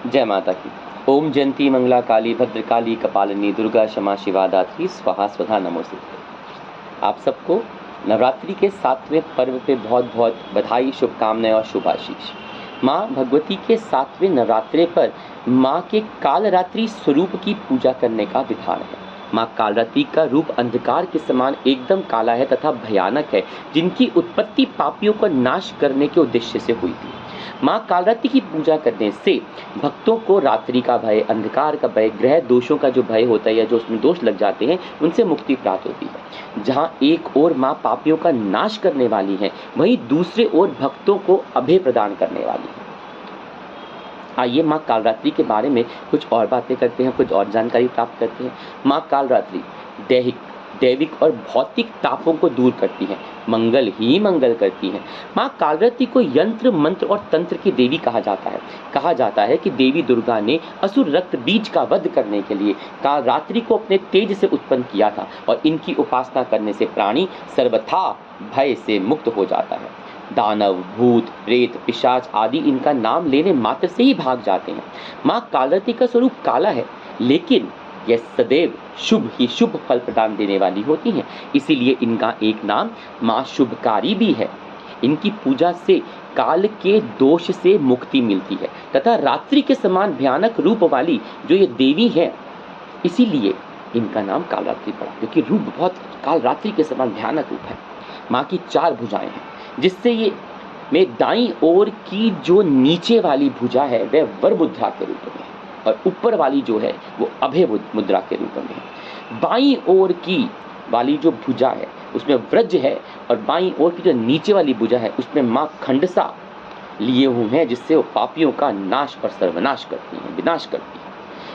जय माता की। ओम जयंती मंगला काली भद्रकाली कपालिनी दुर्गा क्षमा शिवा दात्री स्वाहा स्वधा नमोस्तुते। आप सबको नवरात्रि के 7वें पर्व पे बहुत बहुत बधाई, शुभकामनाएं और शुभाशीष। माँ भगवती के 7वें नवरात्रे पर माँ के कालरात्रि स्वरूप की पूजा करने का विधान है। माँ कालरात्रि का रूप अंधकार के समान एकदम काला है तथा भयानक है, जिनकी उत्पत्ति पापियों का नाश करने के उद्देश्य से हुई थी। माँ कालरात्रि की पूजा करने से भक्तों को रात्रि का भय, अंधकार का भय, ग्रह दोषों का जो भय होता है या जो उसमें दोष लग जाते हैं, उनसे मुक्ति प्राप्त होती है। जहाँ एक ओर माँ पापियों का नाश करने वाली है, वहीं दूसरे ओर भक्तों को अभय प्रदान करने वाली है। आइए माँ कालरात्रि के बारे में कुछ और बातें करते हैं, कुछ और जानकारी प्राप्त करते हैं। माँ कालरात्रि दैविक और भौतिक तापों को दूर करती है, मंगल ही मंगल करती है। माँ कालरात्रि को यंत्र मंत्र और तंत्र की देवी कहा जाता है कि देवी दुर्गा ने असुर रक्त बीज का वध करने के लिए कालरात्रि को अपने तेज से उत्पन्न किया था और इनकी उपासना करने से प्राणी सर्वथा भय से मुक्त हो जाता है। दानव, भूत, प्रेत, पिशाच आदि इनका नाम लेने मात्र से ही भाग जाते हैं। माँ कालरात्रि का स्वरूप काला है, लेकिन यह सदैव शुभ ही शुभ फल प्रदान देने वाली होती हैं। इसीलिए इनका एक नाम माँ शुभकारी भी है। इनकी पूजा से काल के दोष से मुक्ति मिलती है तथा रात्रि के समान भयानक रूप वाली जो ये देवी है, इसीलिए इनका नाम कालरात्रि पड़ा, क्योंकि रूप बहुत कालरात्रि के समान भयानक रूप है। माँ की 4 भुजाएं हैं, जिससे ये में दाईं ओर की जो नीचे वाली भुजा है वह वर मुद्रा के रूप में है और ऊपर वाली जो है वो अभय मुद्रा के रूप में है। बाईं ओर की वाली जो भुजा है उसमें व्रज है और बाईं ओर की जो नीचे वाली भुजा है उसमें माँ खंडसा लिए हुए हैं, जिससे वो पापियों का नाश और सर्वनाश करती हैं, विनाश करती हैं।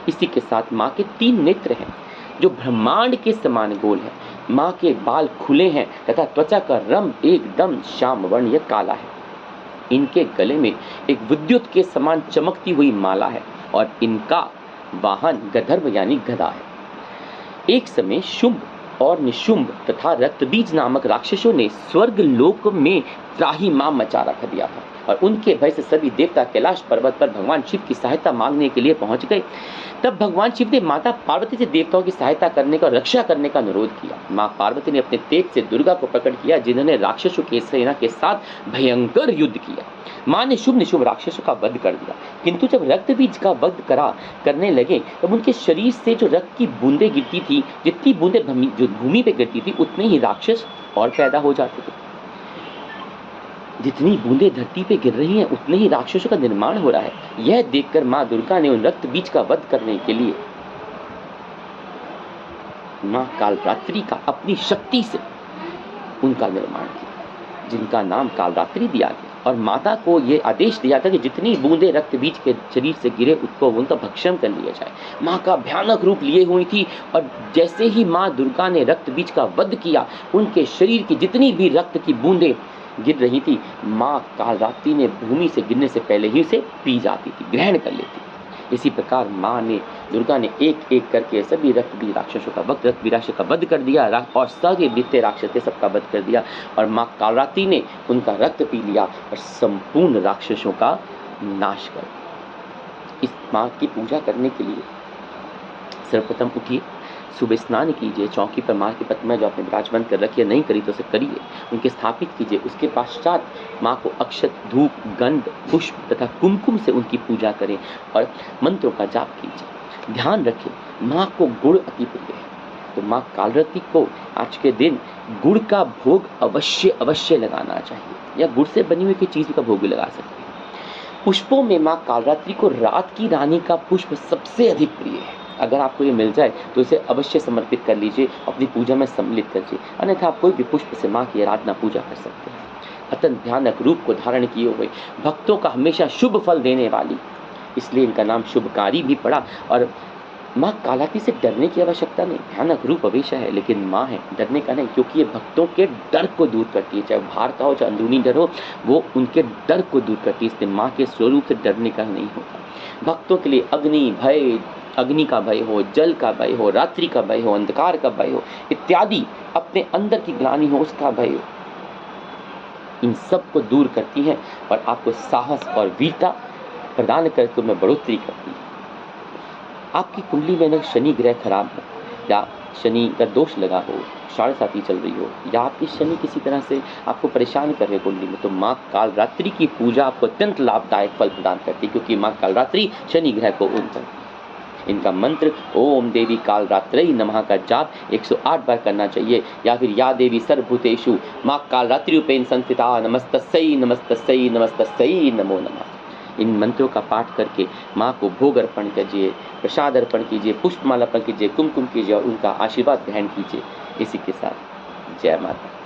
इसी के साथ माँ के 3 नेत्र हैं जो ब्रह्मांड के समान गोल है। माँ के बाल खुले हैं तथा त्वचा का रंग एकदम श्याम वर्ण या काला है। इनके गले में एक विद्युत के समान चमकती हुई माला है और इनका वाहन गंधर्व यानी गदा है। एक समय शुंभ और निशुंभ तथा रक्तबीज नामक राक्षसों ने स्वर्ग लोक में त्राहिमाम मचा रख दिया था और उनके भय से सभी देवता कैलाश पर्वत पर भगवान शिव की सहायता मांगने के लिए पहुंच गए। तब भगवान शिव ने माता पार्वती से देवताओं की सहायता करने का, रक्षा करने का अनुरोध किया। माँ पार्वती ने अपने तेज से दुर्गा को प्रकट किया, जिन्होंने राक्षसों की सेना के साथ भयंकर युद्ध किया। माँ ने शुभ निशुभ राक्षसों का वध कर दिया, किंतु जब रक्त बीज का वध करने लगे तब उनके शरीर से जो रक्त की बूंदें गिरती थी, जितनी बूंदें भूमि पे गिरती थी उतने ही राक्षस और पैदा हो जाते थे। जितनी बूंदें धरती पे गिर रही हैं उतने ही राक्षसों का निर्माण हो रहा है। यह देखकर माँ दुर्गा ने उन रक्त बीज का वध करने के लिए माँ कालरात्रि का अपनी शक्ति से उनका निर्माण किया, जिनका नाम कालरात्रि दिया गया। और माता को यह आदेश दिया था कि जितनी बूंदें रक्त बीज के शरीर से गिरे उसको उनका भक्षण कर लिया जाए। माँ का भयानक रूप लिए हुई थी और जैसे ही माँ दुर्गा ने रक्त बीज का वध किया, उनके शरीर की जितनी भी रक्त की बूंदें गिर रही थी, माँ कालरात्रि ने भूमि से गिरने से पहले ही उसे पी जाती थी, ग्रहण कर लेती थी। इसी प्रकार माँ ने, दुर्गा ने एक एक करके सभी रक्तबीज राक्षसों का वध कर दिया और सभी बीते राक्षस थे सबका वध कर दिया। और माँ कालरात्रि ने उनका रक्त पी लिया और संपूर्ण राक्षसों का नाश कर दिया। इस माँ की पूजा करने के लिए सर्वप्रथम उठिए, सुबह स्नान कीजिए, चौकी पर माँ की प्रतिमा जो आपने विराजमान कर रखी है, नहीं करी तो उसे करिए, उनके स्थापित कीजिए। उसके पश्चात माँ को अक्षत, धूप, गंध, पुष्प तथा कुमकुम से उनकी पूजा करें और मंत्रों का जाप कीजिए। ध्यान रखें, माँ को गुड़ अति प्रिय है, तो माँ कालरात्रि को आज के दिन गुड़ का भोग अवश्य लगाना चाहिए, या गुड़ से बनी हुई कोई चीज़ का भोग भी लगा सकते हैं। पुष्पों में माँ कालरात्रि को रात की रानी का पुष्प सबसे अधिक प्रिय है। अगर आपको ये मिल जाए तो इसे अवश्य समर्पित कर लीजिए, अपनी पूजा में सम्मिलित कीजिए, अन्यथा आप कोई भी पुष्प से माँ की आराधना पूजा कर सकते हैं। अत्यंत भयानक रूप को धारण किए हुए, भक्तों का हमेशा शुभ फल देने वाली, इसलिए इनका नाम शुभकारी भी पड़ा। और माँ कालरात्रि से डरने की आवश्यकता नहीं, भयानक रूप अवश्य है लेकिन माँ है, डरने का नहीं, क्योंकि ये भक्तों के डर को दूर करती है। चाहे बाहर का हो चाहे अंदरूनी डर हो, वो उनके डर को दूर करती है। इसलिए माँ के स्वरूप से डरने का नहीं होता। भक्तों के लिए अग्नि का भय हो, जल का भय हो, रात्रि का भय हो, अंधकार का भय हो इत्यादि, अपने अंदर की ग्लानि हो उसका भय हो, इन सब को दूर करती हैं और आपको साहस और वीरता प्रदान करके उनमें बढ़ोतरी करती है। आपकी कुंडली में अगर शनि ग्रह खराब हो या शनि का दोष लगा हो, साढ़े साती चल रही हो, या आपकी शनि किसी तरह से आपको परेशान कर रहे हो कुंडली में, तो माँ कालरात्रि की पूजा आपको अत्यंत लाभदायक फल प्रदान करती है, क्योंकि माँ कालरात्रि शनि ग्रह को ओम करती है। इनका मंत्र ओम देवी कालरात्रि नमः का जाप 108 बार करना चाहिए, या फिर या देवी सर्वभूतेषु माँ कालरात्रिरूपेण संस्थिता नमस्तस्यै नमस्तस्यै नमस्तस्यै नमो नमः। इन मंत्रों का पाठ करके माँ को भोग अर्पण कीजिए, प्रसाद अर्पण कीजिए, पुष्पमाला अर्पण कीजिए, कुमकुम कीजिए और उनका आशीर्वाद ग्रहण कीजिए। इसी के साथ जय माता।